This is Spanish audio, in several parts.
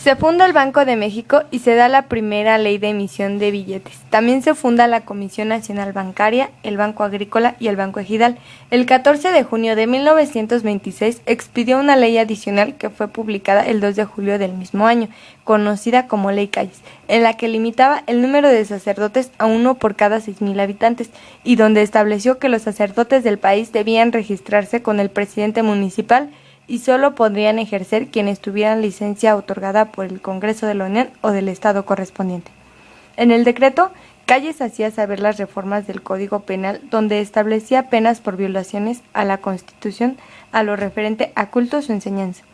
Se funda el Banco de México y se da la primera ley de emisión de billetes. También se funda la Comisión Nacional Bancaria, el Banco Agrícola y el Banco Ejidal. El 14 de junio de 1926 expidió una ley adicional que fue publicada el 2 de julio del mismo año, conocida como Ley Calles, en la que limitaba el número de sacerdotes a uno por cada 6,000 habitantes y donde estableció que los sacerdotes del país debían registrarse con el presidente municipal y solo podrían ejercer quienes tuvieran licencia otorgada por el Congreso de la Unión o del Estado correspondiente. En el decreto, Calles hacía saber las reformas del Código Penal donde establecía penas por violaciones a la Constitución a lo referente a cultos o enseñanza.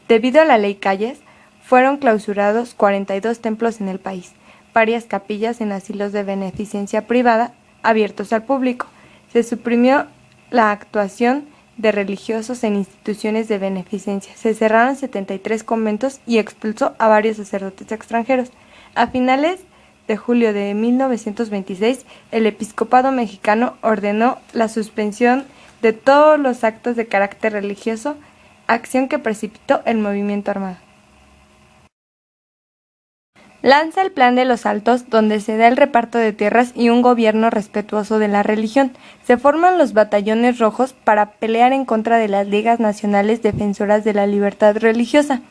Debido a la ley Calles, fueron clausurados 42 templos en el país, varias capillas en asilos de beneficencia privada abiertos al público. Se suprimió la actuación de religiosos en instituciones de beneficencia. Se cerraron 73 conventos y expulsó a varios sacerdotes extranjeros. A finales de julio de 1926, el episcopado mexicano ordenó la suspensión de todos los actos de carácter religioso, acción que precipitó el movimiento armado. Lanza el Plan de los Altos, donde se da el reparto de tierras y un gobierno respetuoso de la religión. Se forman los batallones rojos para pelear en contra de las ligas nacionales defensoras de la libertad religiosa.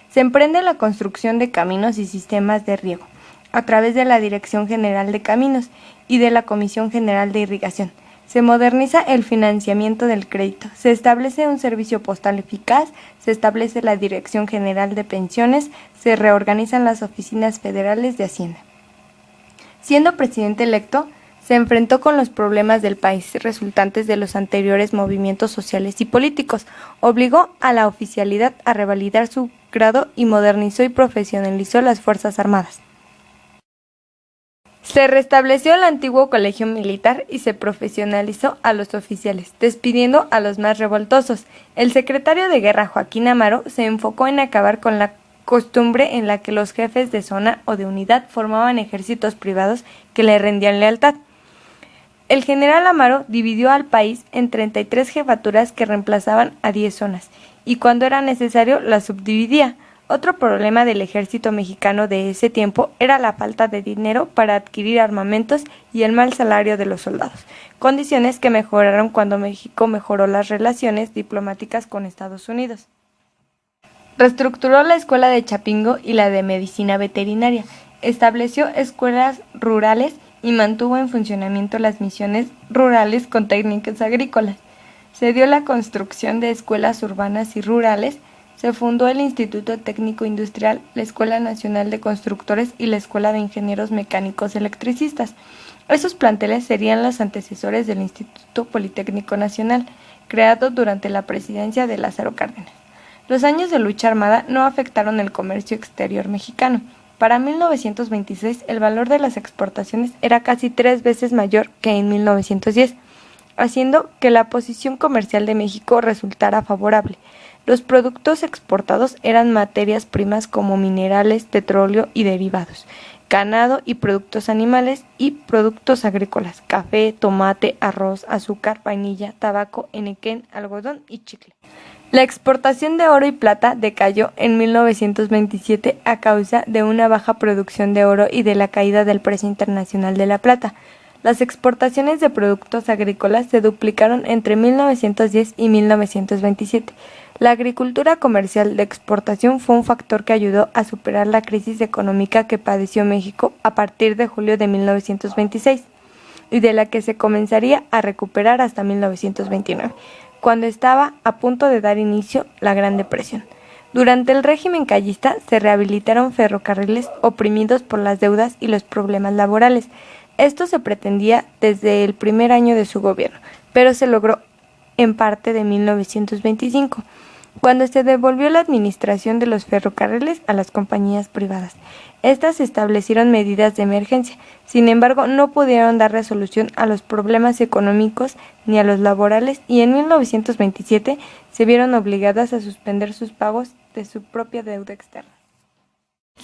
Se emprende la construcción de caminos y sistemas de riego, a través de la Dirección General de Caminos y de la Comisión General de Irrigación. Se moderniza el financiamiento del crédito, se establece un servicio postal eficaz, se establece la Dirección General de Pensiones, se reorganizan las oficinas federales de Hacienda. Siendo presidente electo, se enfrentó con los problemas del país resultantes de los anteriores movimientos sociales y políticos, obligó a la oficialidad a revalidar su grado y modernizó y profesionalizó las Fuerzas Armadas. Se restableció el antiguo colegio militar y se profesionalizó a los oficiales, despidiendo a los más revoltosos. El secretario de Guerra, Joaquín Amaro, se enfocó en acabar con la costumbre en la que los jefes de zona o de unidad formaban ejércitos privados que le rendían lealtad. El general Amaro dividió al país en 33 jefaturas que reemplazaban a 10 zonas, y cuando era necesario las subdividía. Otro problema del ejército mexicano de ese tiempo era la falta de dinero para adquirir armamentos y el mal salario de los soldados, condiciones que mejoraron cuando México mejoró las relaciones diplomáticas con Estados Unidos. Reestructuró la escuela de Chapingo y la de medicina veterinaria, estableció escuelas rurales y mantuvo en funcionamiento las misiones rurales con técnicas agrícolas. Se dio la construcción de escuelas urbanas y rurales. Se fundó el Instituto Técnico Industrial, la Escuela Nacional de Constructores y la Escuela de Ingenieros Mecánicos Electricistas. Esos planteles serían los antecesores del Instituto Politécnico Nacional, creado durante la presidencia de Lázaro Cárdenas. Los años de lucha armada no afectaron el comercio exterior mexicano. Para 1926, el valor de las exportaciones era casi 3 veces mayor que en 1910, haciendo que la posición comercial de México resultara favorable. Los productos exportados eran materias primas como minerales, petróleo y derivados, ganado y productos animales y productos agrícolas, café, tomate, arroz, azúcar, vainilla, tabaco, henequén, algodón y chicle. La exportación de oro y plata decayó en 1927 a causa de una baja producción de oro y de la caída del precio internacional de la plata. Las exportaciones de productos agrícolas se duplicaron entre 1910 y 1927. La agricultura comercial de exportación fue un factor que ayudó a superar la crisis económica que padeció México a partir de julio de 1926 y de la que se comenzaría a recuperar hasta 1929, cuando estaba a punto de dar inicio la Gran Depresión. Durante el régimen callista se rehabilitaron ferrocarriles oprimidos por las deudas y los problemas laborales. Esto se pretendía desde el primer año de su gobierno, pero se logró en parte de 1925, cuando se devolvió la administración de los ferrocarriles a las compañías privadas. Estas establecieron medidas de emergencia, sin embargo no pudieron dar resolución a los problemas económicos ni a los laborales y en 1927 se vieron obligadas a suspender sus pagos de su propia deuda externa.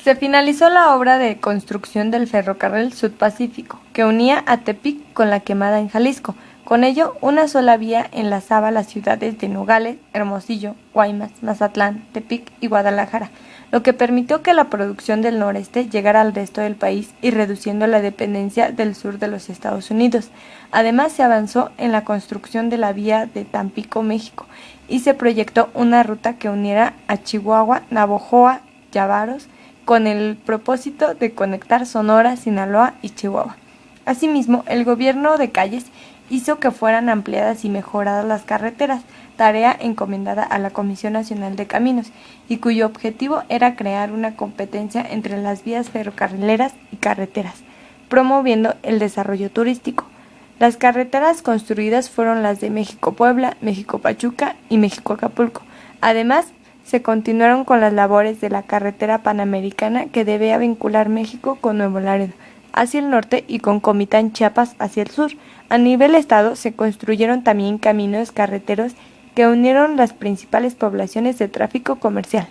Se finalizó la obra de construcción del ferrocarril Sud-Pacífico, que unía a Tepic con La Quemada en Jalisco, Con ello, una sola vía enlazaba las ciudades de Nogales, Hermosillo, Guaymas, Mazatlán, Tepic y Guadalajara, lo que permitió que la producción del noreste llegara al resto del país y reduciendo la dependencia del sur de los Estados Unidos. Además, se avanzó en la construcción de la vía de Tampico, México, y se proyectó una ruta que uniera a Chihuahua, Navojoa, Yávaros, con el propósito de conectar Sonora, Sinaloa y Chihuahua. Asimismo, el gobierno de Calles hizo que fueran ampliadas y mejoradas las carreteras, tarea encomendada a la Comisión Nacional de Caminos, y cuyo objetivo era crear una competencia entre las vías ferrocarrileras y carreteras, promoviendo el desarrollo turístico. Las carreteras construidas fueron las de México-Puebla, México-Pachuca y México-Acapulco. Además, se continuaron con las labores de la carretera panamericana que debía vincular México con Nuevo Laredo hacia el norte y con Comitán, Chiapas, hacia el sur. A nivel estado se construyeron también caminos carreteros que unieron las principales poblaciones de tráfico comercial.